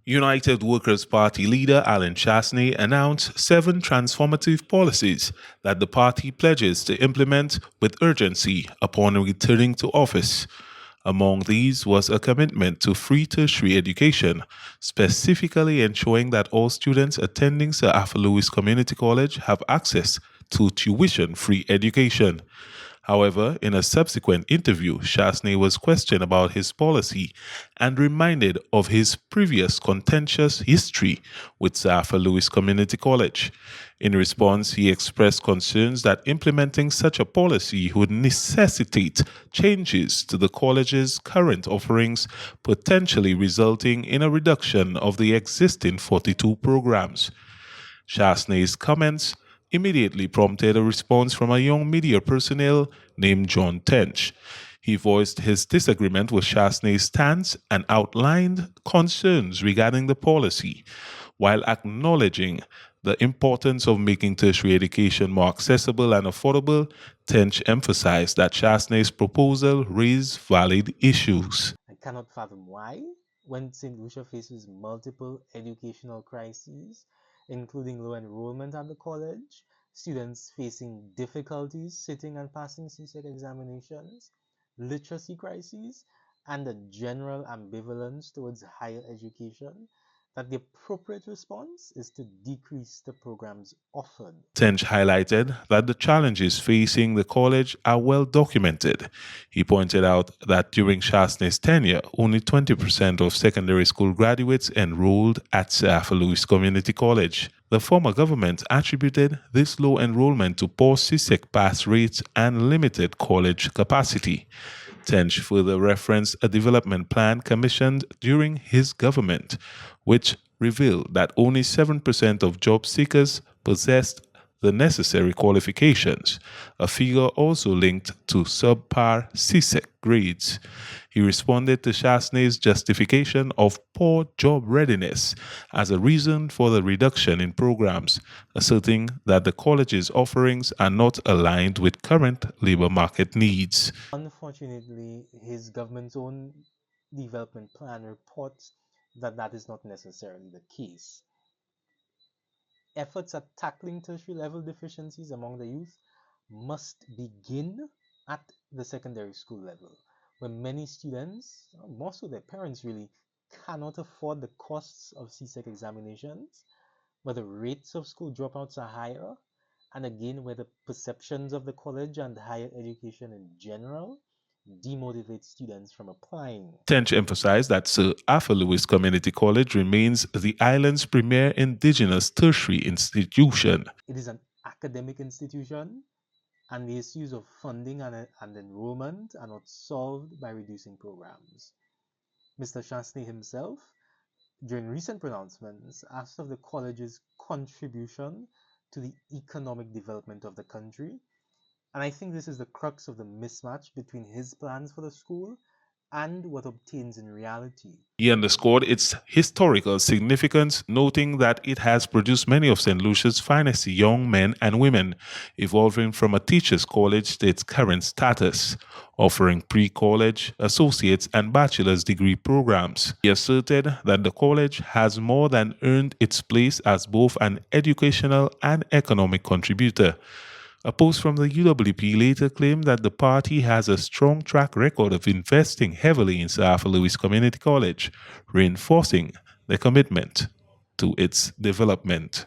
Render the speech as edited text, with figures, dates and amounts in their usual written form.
United Workers' Party leader Alan Chasney announced 7 transformative policies that the party pledges to implement with urgency upon returning to office. Among these was a commitment to free tertiary education, specifically ensuring that all students attending Sir Arthur Lewis Community College have access to tuition-free education. However, in a subsequent interview, Chasney was questioned about his policy and reminded of his previous contentious history with Sir Arthur Lewis Community College. In response, he expressed concerns that implementing such a policy would necessitate changes to the college's current offerings, potentially resulting in a reduction of the existing 42 programs. Chasney's comments immediately prompted a response from a young media personnel named John Tench. He voiced his disagreement with Chasney's stance and outlined concerns regarding the policy, while acknowledging the importance of making tertiary education more accessible and affordable. Tench emphasized that Chasney's proposal raised valid issues. I cannot fathom why, when Saint Lucia faces multiple educational crises, including low enrollment at the college, students facing difficulties sitting and passing CSEC examinations, literacy crises, and a general ambivalence towards higher education, that the appropriate response is to decrease the programs offered. Tench highlighted that the challenges facing the college are well documented. He pointed out that during Chasney's tenure, only 20% of secondary school graduates enrolled at Sir Arthur Lewis Community College. The former government attributed this low enrollment to poor CSEC pass rates and limited college capacity. Tench further referenced a development plan commissioned during his government, which revealed that only 7% of job seekers possessed the necessary qualifications, a figure also linked to subpar CSEC grades. He responded to Chasney's justification of poor job readiness as a reason for the reduction in programs, asserting that the college's offerings are not aligned with current labor market needs. Unfortunately, his government's own development plan reports that that is not necessarily the case. Efforts at tackling tertiary level deficiencies among the youth must begin at the secondary school level, where many students, more so their parents really, cannot afford the costs of CSEC examinations, where the rates of school dropouts are higher, and again where the perceptions of the college and higher education in general demotivate students from applying. Tench emphasized that Sir Arthur Lewis Community College remains the island's premier indigenous tertiary institution. It is an academic institution, and the issues of funding and enrollment are not solved by reducing programs. Mr. Chasney himself, during recent pronouncements, asked of the college's contribution to the economic development of the country. And I think this is the crux of the mismatch between his plans for the school and what obtains in reality. He underscored its historical significance, noting that it has produced many of St. Lucia's finest young men and women, evolving from a teacher's college to its current status, offering pre-college, associate's, and bachelor's degree programs. He asserted that the college has more than earned its place as both an educational and economic contributor. A post from the UWP later claimed that the party has a strong track record of investing heavily in Sir Arthur Lewis Community College, reinforcing their commitment to its development.